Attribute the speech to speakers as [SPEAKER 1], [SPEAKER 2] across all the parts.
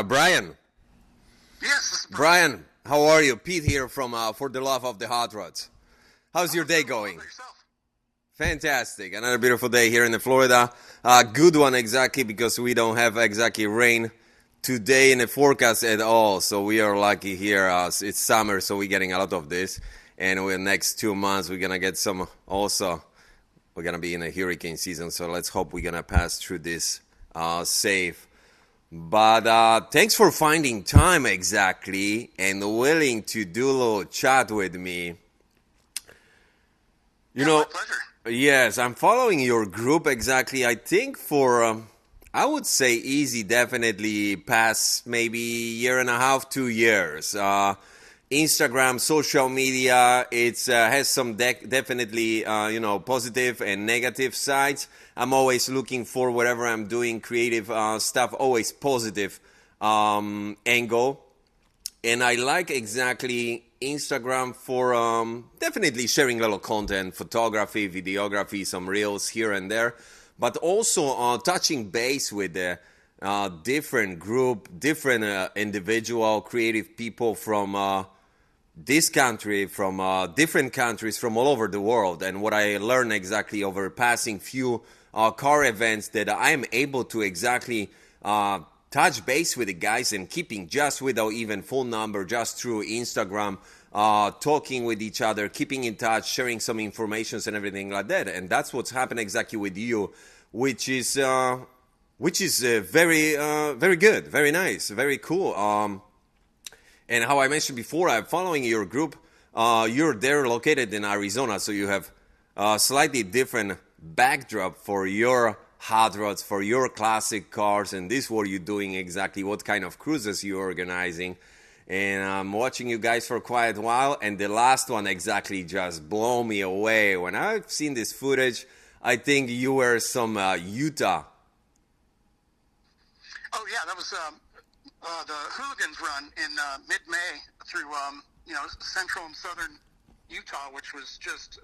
[SPEAKER 1] Brian.
[SPEAKER 2] Yes, this is
[SPEAKER 1] Brian, how are you? Pete here from For the Love of the Hot Rods. How's your day
[SPEAKER 2] How
[SPEAKER 1] going?
[SPEAKER 2] about yourself?
[SPEAKER 1] Fantastic. Another beautiful day here in Florida. Good one exactly because we don't have exactly rain today in the forecast at all. So we are lucky here. It's summer, so we're getting a lot of this. And in the next 2 months, we're going to get some also. We're going to be in a hurricane season. So let's hope we're going to pass through this safe. But thanks for finding time exactly and willing to do a little chat with me. You know,
[SPEAKER 2] My pleasure.
[SPEAKER 1] yes, I'm following your group exactly. I think for, I would say easy, definitely past maybe year and a half, 2 years. Instagram, social media, it's has some definitely positive and negative sides. I'm always looking for whatever I'm doing creative stuff, always positive angle. And I like exactly Instagram for definitely sharing a little content, photography, videography, some reels here and there, but also touching base with the different group, different individual, creative people from this country, from different countries from all over the world. And what I learned exactly over passing few car events that I am able to exactly touch base with the guys and keeping just without even phone number, just through Instagram, talking with each other, keeping in touch, sharing some informations and everything like that. And that's what's happened exactly with you, which is very good, very nice, very cool. And how I mentioned before, I'm following your group. You're there located in Arizona, so you have a slightly different backdrop for your hot rods, for your classic cars, and this is what you're doing exactly, what kind of cruises you're organizing. And I'm watching you guys for quite a while, and the last one exactly just blew me away. When I've seen this footage, I think you were some Utah.
[SPEAKER 2] Oh yeah, that was the Hooligans run in mid-May through central and southern Utah, which was just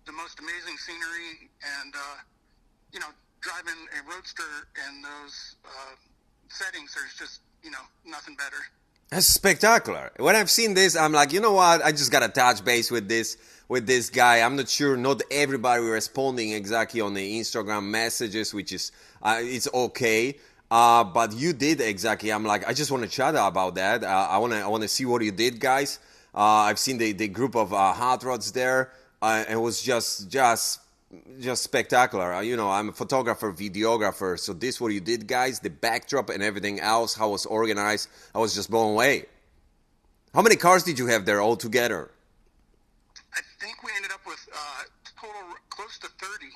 [SPEAKER 2] the most amazing scenery, and driving a roadster in those settings, there's just nothing better.
[SPEAKER 1] That's spectacular. When I've seen this, I'm like, you know what? I just gotta touch base with this guy. I'm not sure. Not everybody responding exactly on the Instagram messages, which is it's okay. But you did exactly. I'm like, I just want to chat about that. I wanna see what you did, guys. I've seen the group of hot rods there. It was just spectacular. I'm a photographer, videographer. So this what you did, guys. The backdrop and everything else, how it was organized. I was just blown away. How many cars did you have there all together?
[SPEAKER 2] I think we ended up with total close to 30.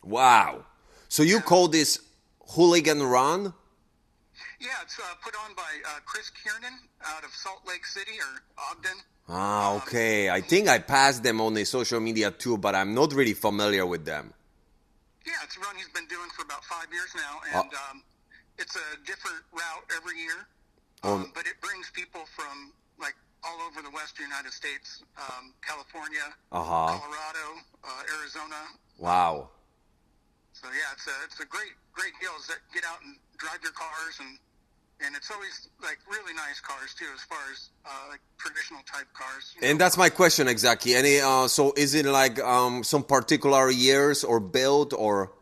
[SPEAKER 1] Wow. So you call this Hooligan Run?
[SPEAKER 2] Yeah, it's put on by Chris Kiernan out of Salt Lake City or Ogden.
[SPEAKER 1] Okay. I think I passed them on the social media too, but I'm not really familiar with them.
[SPEAKER 2] Yeah, it's a run he's been doing for about 5 years now, and it's a different route every year. But it brings people from like all over the western United States, California, Colorado, Arizona.
[SPEAKER 1] Wow.
[SPEAKER 2] So yeah, it's a great deal. Is that get out and drive your cars, and it's always like really nice cars too, as far as like traditional type cars.
[SPEAKER 1] And that's my question exactly. Any so is it like some particular years or build or?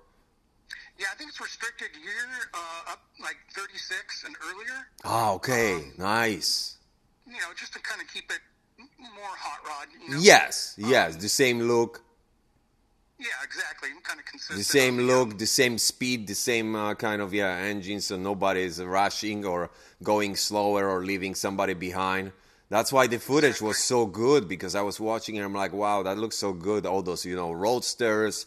[SPEAKER 2] Yeah, I think it's restricted year up like 36 and earlier.
[SPEAKER 1] Okay, nice.
[SPEAKER 2] Just to kind of keep it more hot rod.
[SPEAKER 1] Yes, the same look.
[SPEAKER 2] Yeah, exactly. Kind of consistent.
[SPEAKER 1] The same look, the same speed, the same kind of engine, so nobody's rushing or going slower or leaving somebody behind. That's why the footage was so good, because I was watching and I'm like, wow, that looks so good. All those roadsters,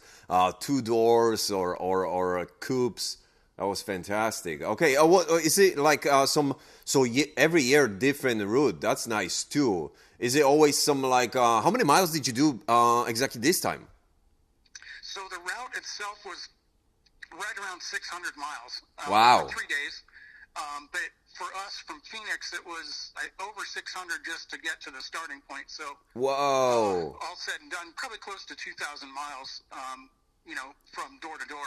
[SPEAKER 1] two doors or coupes. That was fantastic. Okay, what is it like? Every year different route. That's nice too. Is it always some like? How many miles did you do exactly this time?
[SPEAKER 2] So the route itself was right around 600 miles.
[SPEAKER 1] Wow.
[SPEAKER 2] For 3 days. But for us from Phoenix, it was over 600 just to get to the starting point. So
[SPEAKER 1] whoa.
[SPEAKER 2] All said and done, probably close to 2,000 miles, from door to door.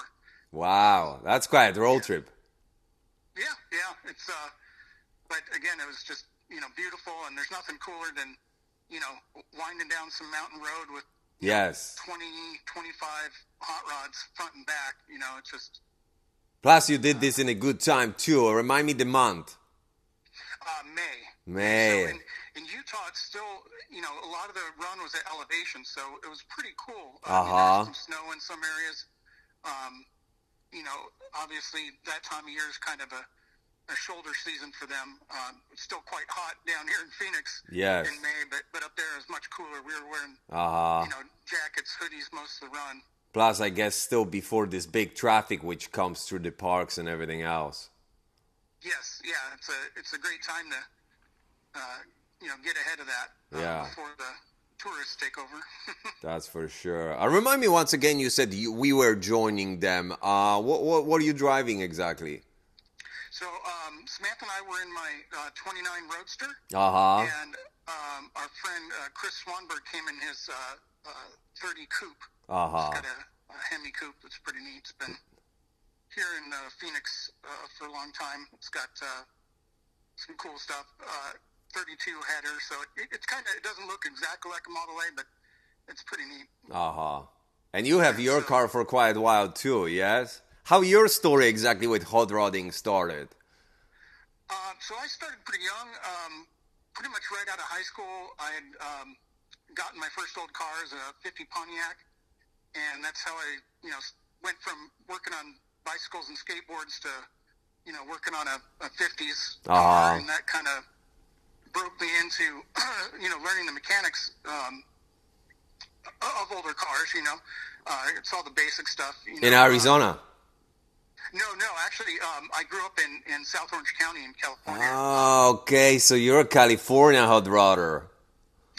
[SPEAKER 1] Wow, that's quite a road trip.
[SPEAKER 2] Yeah, it's but again, it was just, beautiful, and there's nothing cooler than, winding down some mountain road with
[SPEAKER 1] Yes.
[SPEAKER 2] 20, 25 hot rods front and back. It's just
[SPEAKER 1] Plus, you did this in a good time too. Remind me the month.
[SPEAKER 2] May.
[SPEAKER 1] May.
[SPEAKER 2] So in Utah, it's still, a lot of the run was at elevation, so it was pretty cool. There was some snow in some areas. Obviously that time of year is kind of a shoulder season for them. It's still quite hot down here in Phoenix in May, but up there is much cooler. We were wearing, jackets, hoodies most of the run.
[SPEAKER 1] Plus, I guess still before this big traffic which comes through the parks and everything else.
[SPEAKER 2] Yes, yeah, it's a great time to, get ahead of that before the tourists take over.
[SPEAKER 1] That's for sure. Remind me once again. You said we were joining them. What are you driving exactly?
[SPEAKER 2] So Samantha and I were in my 29 Roadster, and our friend Chris Swanberg came in his 30 Coupe. It's got a Hemi Coupe that's pretty neat. It's been here in Phoenix for a long time. It's got some cool stuff. 32 header, so it doesn't look exactly like a Model A, but it's pretty neat.
[SPEAKER 1] And you have your car for quite a while too, yes? How your story exactly with hot rodding started?
[SPEAKER 2] So I started pretty young, pretty much right out of high school. I had gotten my first old car as a 50 Pontiac, and that's how I, went from working on bicycles and skateboards to, working on a 50s car, and that kind of broke me into, learning the mechanics of older cars. It's all the basic stuff.
[SPEAKER 1] In Arizona?
[SPEAKER 2] No, actually, I grew up in South Orange County in California.
[SPEAKER 1] Oh, okay, so you're a California hot rodder.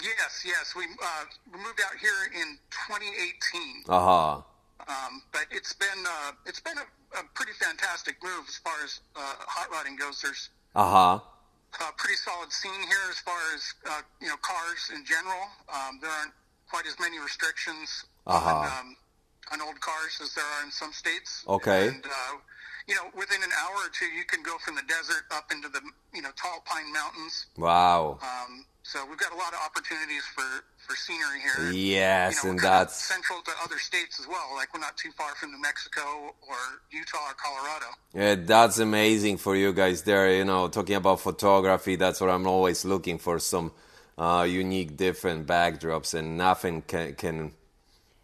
[SPEAKER 2] Yes, we moved out here in 2018. But it's been a pretty fantastic move as far as hot rodding goes. There's pretty solid scene here as far as cars in general. There aren't quite as many restrictions on old cars as there are in some states.
[SPEAKER 1] Okay.
[SPEAKER 2] And within an hour or two, you can go from the desert up into the tall pine mountains.
[SPEAKER 1] Wow.
[SPEAKER 2] So we've got a lot of opportunities for scenery here.
[SPEAKER 1] Yes,
[SPEAKER 2] and
[SPEAKER 1] that's
[SPEAKER 2] central to other states as well. Like we're not too far from New Mexico or Utah or Colorado.
[SPEAKER 1] Yeah, that's amazing for you guys there. Talking about photography, that's what I'm always looking for, some unique, different backdrops, and nothing can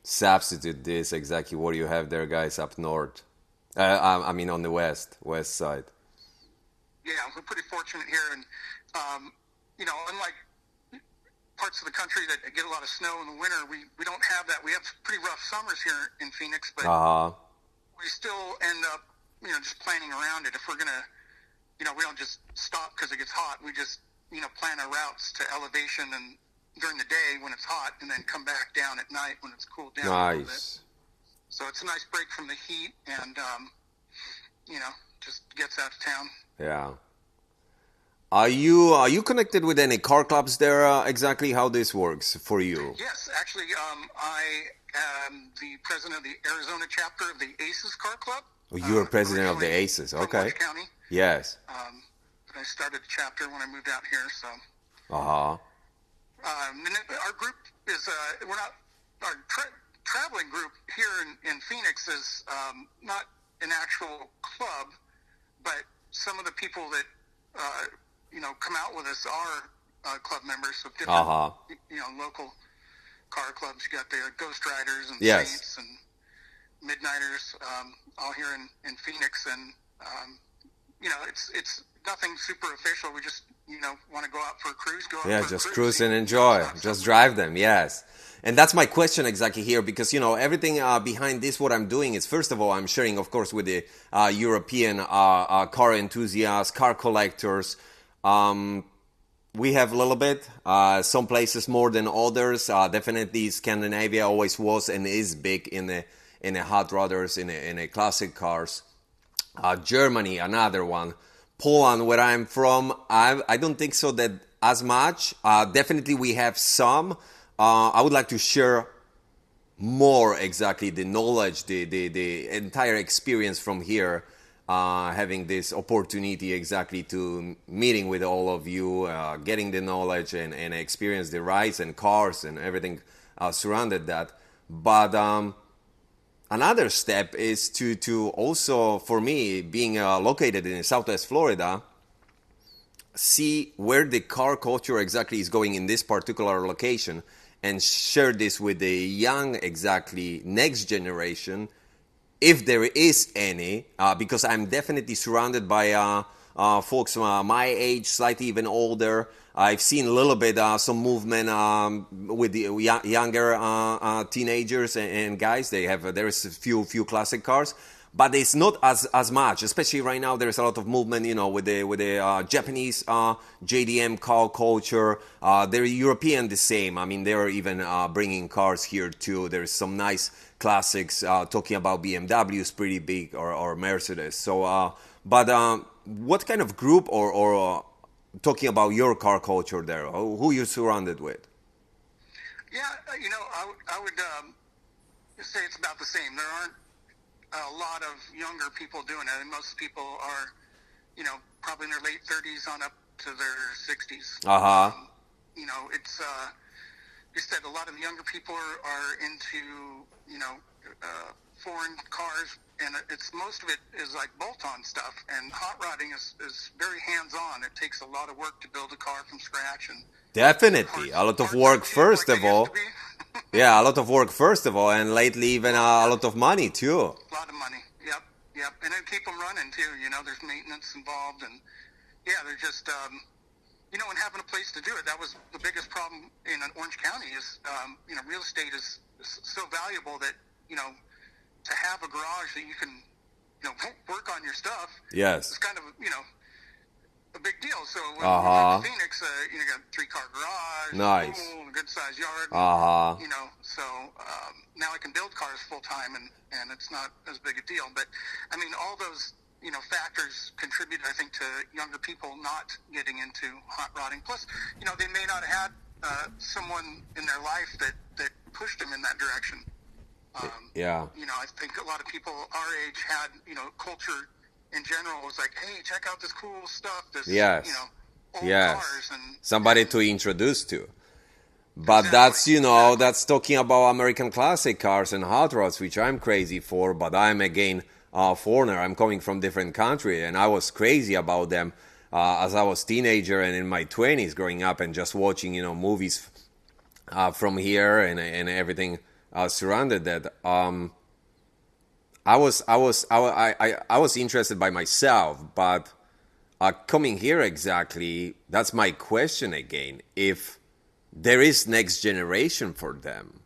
[SPEAKER 1] substitute this exactly what you have there, guys, up north. I mean, on the west side.
[SPEAKER 2] Yeah, we're pretty fortunate here, and unlike parts of the country that get a lot of snow in the winter, we don't have that. We have pretty rough summers here in Phoenix, but we still end up, just planning around it. If we're gonna, we don't just stop because it gets hot. We just, plan our routes to elevation and during the day when it's hot, and then come back down at night when it's cooled down a little bit. So it's a nice break from the heat, and just gets out of town.
[SPEAKER 1] Yeah. Are you connected with any car clubs there? Exactly how this works for you?
[SPEAKER 2] Yes, actually, I am the president of the Arizona chapter of the Aces Car Club.
[SPEAKER 1] Oh, you're president of the Aces, okay?
[SPEAKER 2] Orange County.
[SPEAKER 1] Yes.
[SPEAKER 2] I started the chapter when I moved out here, so. And our group is we're not our traveling group here in Phoenix is not an actual club, but some of the people that come out with us are club members of different local car clubs. You got the Ghost Riders and Saints and Midnighters, all here in Phoenix, and it's nothing super official. We just want to go out for a cruise.
[SPEAKER 1] Just cruise and enjoy. Just drive them. Yes. And that's my question exactly here, because everything behind this, what I'm doing is, first of all, I'm sharing, of course, with the European car enthusiasts, car collectors. We have a little bit, some places more than others. Definitely Scandinavia always was and is big in the hot rodders, in the classic cars. Germany, another one. Poland, where I'm from, I don't think so that as much. Definitely we have some. I would like to share more exactly the knowledge, the entire experience from here. having this opportunity exactly to meeting with all of you, getting the knowledge and experience the rides and cars and everything surrounded that. But another step is to also, for me, being located in Southwest Florida, see where the car culture exactly is going in this particular location and share this with the young, exactly next generation, if there is any, because I'm definitely surrounded by folks my age, slightly even older. I've seen a little bit some movement with the younger teenagers and guys. There's a few classic cars, but it's not as much. Especially right now, there's a lot of movement, with the Japanese JDM car culture. They're European the same. I mean, they're even bringing cars here too. There's some nice classics. Talking about BMW is pretty big, or Mercedes. So, but what kind of group or talking about your car culture there? Who you surrounded with?
[SPEAKER 2] Yeah, I would say it's about the same. There aren't a lot of younger people doing it, and most people are, probably in their late 30s on up to their 60s. It's you said a lot of the younger people are into, foreign cars, and it's most of it is like bolt-on stuff. And hot rodding is very hands-on. It takes a lot of work to build a car from scratch, and
[SPEAKER 1] definitely a lot of work first of all. Yeah, a lot of work first of all, and lately even a lot of money too.
[SPEAKER 2] A lot of money. Yep. And then keep them running too. There's maintenance involved, and yeah, they're just and having a place to do it. That was the biggest problem in Orange County is real estate is so valuable that to have a garage that you can work on your stuff.
[SPEAKER 1] Yes.
[SPEAKER 2] It's kind of a big deal. So when we moved to Phoenix, you got a 3-car garage,
[SPEAKER 1] nice,
[SPEAKER 2] pool, a good sized yard. So now I can build cars full time, and it's not as big a deal. But I mean, all those factors contribute, I think, to younger people not getting into hot rodding. Plus, they may not have had someone in their life that pushed them in that direction. I think a lot of people our age had, culture in general was like, hey, check out this cool stuff, this, old cars. And
[SPEAKER 1] somebody to introduce to. But exactly. That's talking about American classic cars and hot rods, which I'm crazy for, but I'm again foreigner. I'm coming from different country, and I was crazy about them as I was teenager and in my 20s growing up and just watching, movies from here and everything surrounded that. I was interested by myself, but coming here exactly, that's my question again. If there is next generation for them,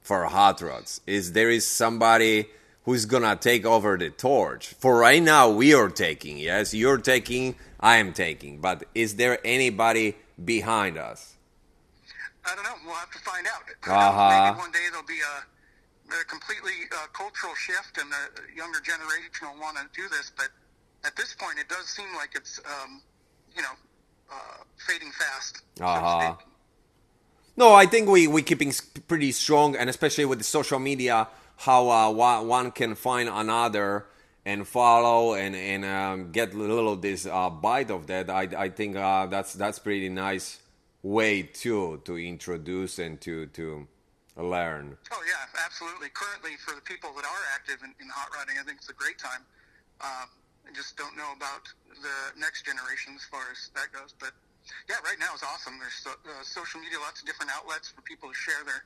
[SPEAKER 1] for hot rods, there is somebody who's gonna take over the torch? For right now, we are taking, yes, you're taking, I am taking, but is there anybody behind us?
[SPEAKER 2] I don't know. We'll have to find out. Maybe one day there'll be a completely cultural shift, and the younger generation will want to do this. But at this point, it does seem like it's, fading fast. So to speak.
[SPEAKER 1] No, I think we keeping pretty strong, and especially with the social media, how one can find another and follow and get a little this bite of that. I think that's pretty nice way to introduce and to learn.
[SPEAKER 2] Oh yeah, absolutely. Currently, for the people that are active in hot rodding, I think it's a great time. I just don't know about the next generation as far as that goes. But yeah, right now is awesome. There's social media, lots of different outlets for people to share their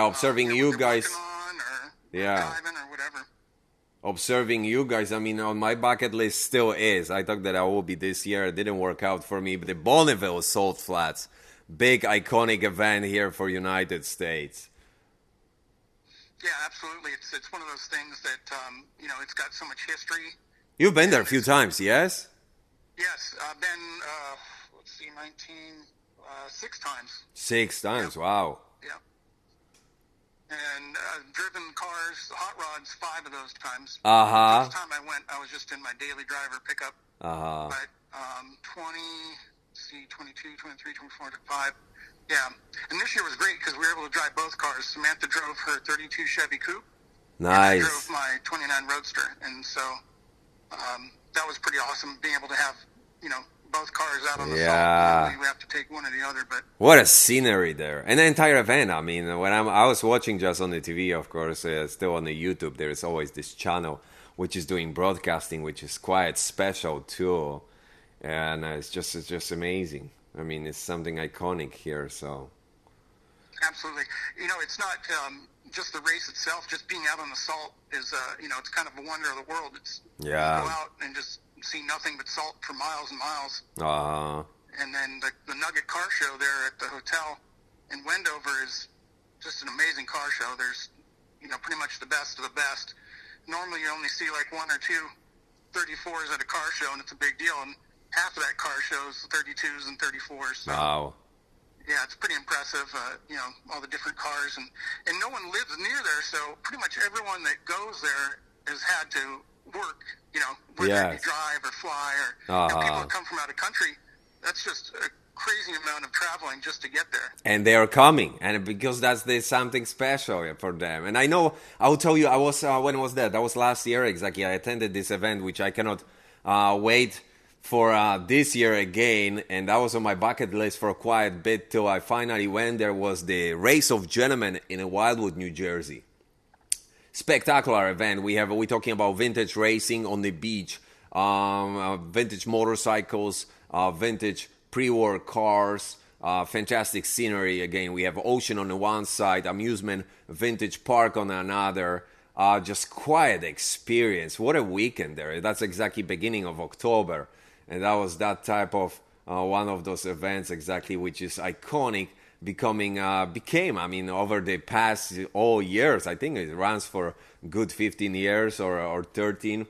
[SPEAKER 1] observing you guys
[SPEAKER 2] or driving or whatever.
[SPEAKER 1] Observing you guys, I mean, on my bucket list still is. I thought that I will be this year. It didn't work out for me, but the Bonneville Salt Flats, big iconic event here for United States.
[SPEAKER 2] Yeah, absolutely. It's one of those things that it's got so much history.
[SPEAKER 1] You've been there a few times, yes?
[SPEAKER 2] Yes, I've been 6 times.
[SPEAKER 1] 6 times,
[SPEAKER 2] yep.
[SPEAKER 1] Wow.
[SPEAKER 2] Yeah. And driven cars, hot rods, 5 of those times. Each time I went, I was just in my daily driver pickup. But 22, 23, 24, 25. Yeah. And this year was great because we were able to drive both cars. Samantha drove her 32 Chevy Coupe.
[SPEAKER 1] Nice.
[SPEAKER 2] And I drove my 29 Roadster. And so that was pretty awesome. Being able to have, both cars out on the salt.
[SPEAKER 1] Yeah.
[SPEAKER 2] Normally we have to take one or the other, but
[SPEAKER 1] What a scenery there. And the entire event, I mean, when I was watching just on the TV, of course, still on the YouTube, there is always this channel which is doing broadcasting, which is quite special too. And it's just amazing. I mean, it's something iconic here, so.
[SPEAKER 2] absolutely. It's not just the race itself. Just being out on the salt is, it's kind of a wonder of the world. It's
[SPEAKER 1] Yeah.
[SPEAKER 2] You go out and just see nothing but salt for miles and miles. And then the Nugget Car Show there at the hotel in Wendover is just an amazing car show. There's, pretty much the best of the best. Normally you only see like one or two 34s at a car show, and it's a big deal. And half of that car show is 32s and 34s. So,
[SPEAKER 1] Wow.
[SPEAKER 2] yeah, it's pretty impressive, all the different cars. And no one lives near there, so pretty much everyone that goes there has had to work, whether
[SPEAKER 1] Yes.
[SPEAKER 2] you drive or fly or people that come from out of country. That's just a crazy amount of traveling just to get there.
[SPEAKER 1] And they are coming, and because there's something special for them. And I know, I will tell you, I was when was that? That was last year exactly. I attended this event, which I cannot wait for this year again, and that was on my bucket list for a quiet bit till I finally went. There was the Race of Gentlemen in Wildwood, New Jersey. Spectacular event. We're talking about vintage racing on the beach, vintage motorcycles, vintage pre-war cars, fantastic scenery. Again, we have ocean on the one side, amusement, vintage park on another. Just quiet experience. What a weekend there. That's exactly beginning of October. And that was that type of one of those events exactly, which is iconic, became, I mean, over the past all years. I think it runs for good 15 years or 13.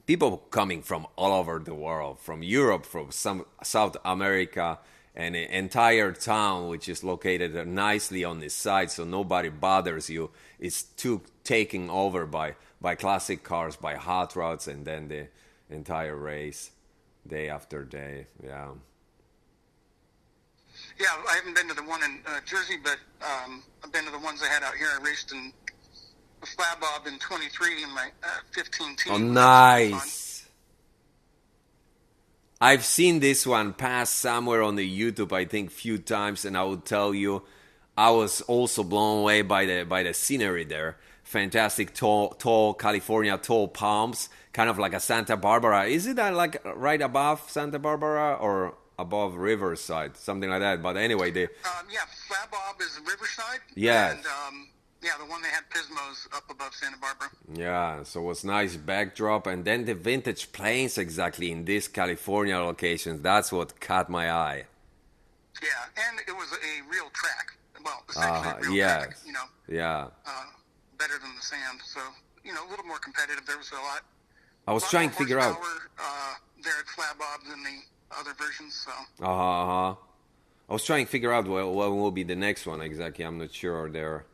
[SPEAKER 1] People coming from all over the world, from Europe, from some South America, and an entire town which is located nicely on the side, so nobody bothers you. It's taken over by classic cars, by hot rods, and then the entire race, day after day. Yeah.
[SPEAKER 2] Yeah, I haven't been to the one in Jersey, but I've been to the ones I had out here. I raced in a flat bob in 23 in my 15 team.
[SPEAKER 1] Oh, nice. I've seen this one pass somewhere on the YouTube, I think, few times, and I will tell you, I was also blown away by the scenery there. Fantastic tall California tall palms, kind of like a Santa Barbara. Is it like right above Santa Barbara or above Riverside, something like that? But anyway,
[SPEAKER 2] yeah, Flat Bob is Riverside.
[SPEAKER 1] Yeah.
[SPEAKER 2] And yeah, the one they had Pismo's up above Santa Barbara.
[SPEAKER 1] Yeah, so it was nice backdrop, and then the vintage planes exactly in these California locations. That's what caught my eye.
[SPEAKER 2] Yeah, and it was a real track. Well, essentially a real
[SPEAKER 1] yes.
[SPEAKER 2] track.
[SPEAKER 1] Yeah.
[SPEAKER 2] Better than the sand. So a little more competitive. There was a lot.
[SPEAKER 1] I was trying to figure out.
[SPEAKER 2] There at Flat Bob than the other versions. So.
[SPEAKER 1] I was trying to figure out what will be the next one exactly. I'm not sure they're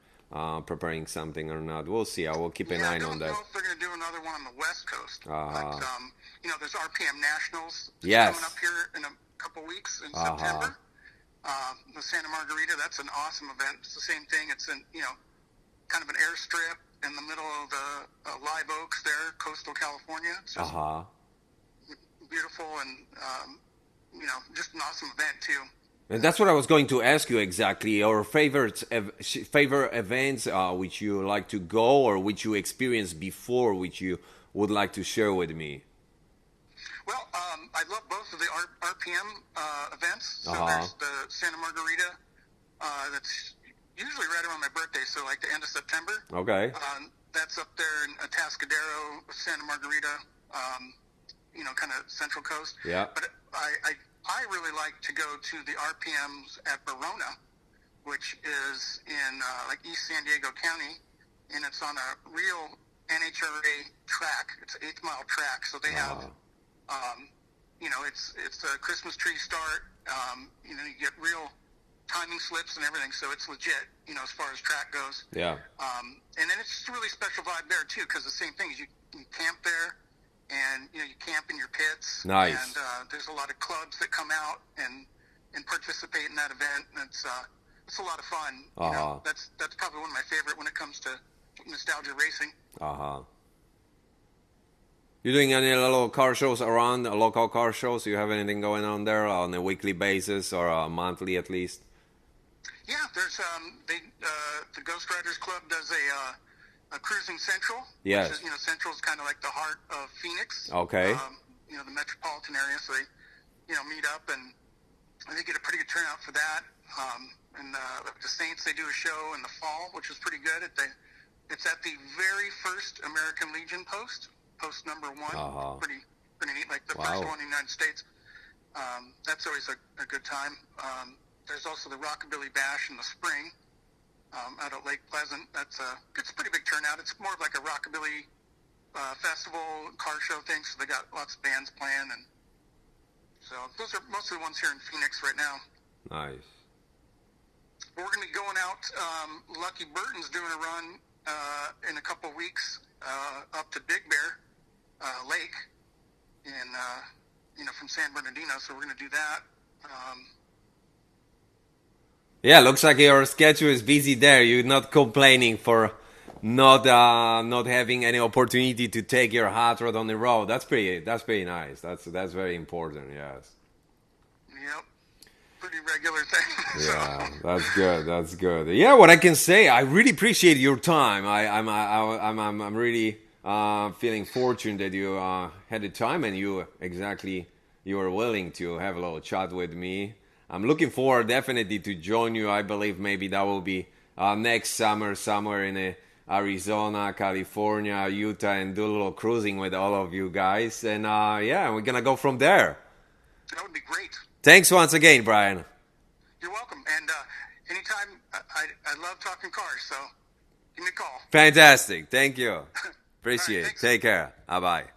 [SPEAKER 1] preparing something or not. We'll see. I will keep an eye on that.
[SPEAKER 2] I don't know if they're going to do another one on the West Coast. But, there's RPM Nationals
[SPEAKER 1] yes.
[SPEAKER 2] coming up here in a couple weeks in September. The Santa Margarita, that's an awesome event. It's the same thing. It's in, kind of an airstrip in the middle of the Live Oaks there, coastal California. It's just beautiful and, just an awesome event too.
[SPEAKER 1] And that's what I was going to ask you exactly. Your favorite events which you like to go or which you experienced before, which you would like to share with me.
[SPEAKER 2] Well, I love both of the RPM events. So there's the Santa Margarita that's usually right around my birthday, so like the end of September.
[SPEAKER 1] Okay.
[SPEAKER 2] That's up there in Atascadero, Santa Margarita, kind of Central Coast.
[SPEAKER 1] Yeah.
[SPEAKER 2] But I really like to go to the RPMs at Verona, which is in like East San Diego County, and it's on a real NHRA track. It's an 8-mile track, so they have, it's a Christmas tree start. You get real timing slips and everything, so it's legit, as far as track goes.
[SPEAKER 1] Yeah.
[SPEAKER 2] And then it's just a really special vibe there too, because the same thing is you camp there. And you camp in your pits.
[SPEAKER 1] Nice.
[SPEAKER 2] And there's a lot of clubs that come out and participate in that event. And it's a lot of fun. That's probably one of my favorite when it comes to nostalgia racing.
[SPEAKER 1] You doing any little car shows around, local car shows? You have anything going on there on a weekly basis or a monthly at least?
[SPEAKER 2] Yeah, there's the Ghost Riders Club does a cruising central.
[SPEAKER 1] Yes.
[SPEAKER 2] Which is, Central is kind of like the heart of Phoenix.
[SPEAKER 1] Okay.
[SPEAKER 2] The metropolitan area, so they meet up, and they get a pretty good turnout for that. And the Saints, they do a show in the fall, which is pretty good. It's at the very first American Legion post number 1.
[SPEAKER 1] Uh-huh.
[SPEAKER 2] Pretty neat, like the
[SPEAKER 1] Wow.
[SPEAKER 2] first one in the United States. That's always a good time. There's also the Rockabilly Bash in the spring out at Lake Pleasant. It's a pretty big turnout. It's more of like a rockabilly festival car show thing. So they got lots of bands playing, and so those are most of the ones here in Phoenix right now.
[SPEAKER 1] Nice.
[SPEAKER 2] We're going to be going out. Lucky Burton's doing a run in a couple of weeks up to Big Bear Lake from San Bernardino. So we're going to do that.
[SPEAKER 1] Yeah, looks like your schedule is busy there. You're not complaining for not having any opportunity to take your hot rod on the road. That's pretty nice. That's very important. Yes.
[SPEAKER 2] Yep. Pretty regular thing.
[SPEAKER 1] Yeah, that's good. Yeah, what I can say, I really appreciate your time. I'm really feeling fortunate that you had the time and you were willing to have a little chat with me. I'm looking forward definitely to join you. I believe maybe that will be next summer somewhere in Arizona, California, Utah, and do a little cruising with all of you guys. And we're gonna go from there.
[SPEAKER 2] That would be great.
[SPEAKER 1] Thanks once again, Brian.
[SPEAKER 2] You're welcome. And anytime, I love talking cars, so give me a call.
[SPEAKER 1] Fantastic. Thank you. Appreciate it.
[SPEAKER 2] thanks.
[SPEAKER 1] Take care. Bye-bye.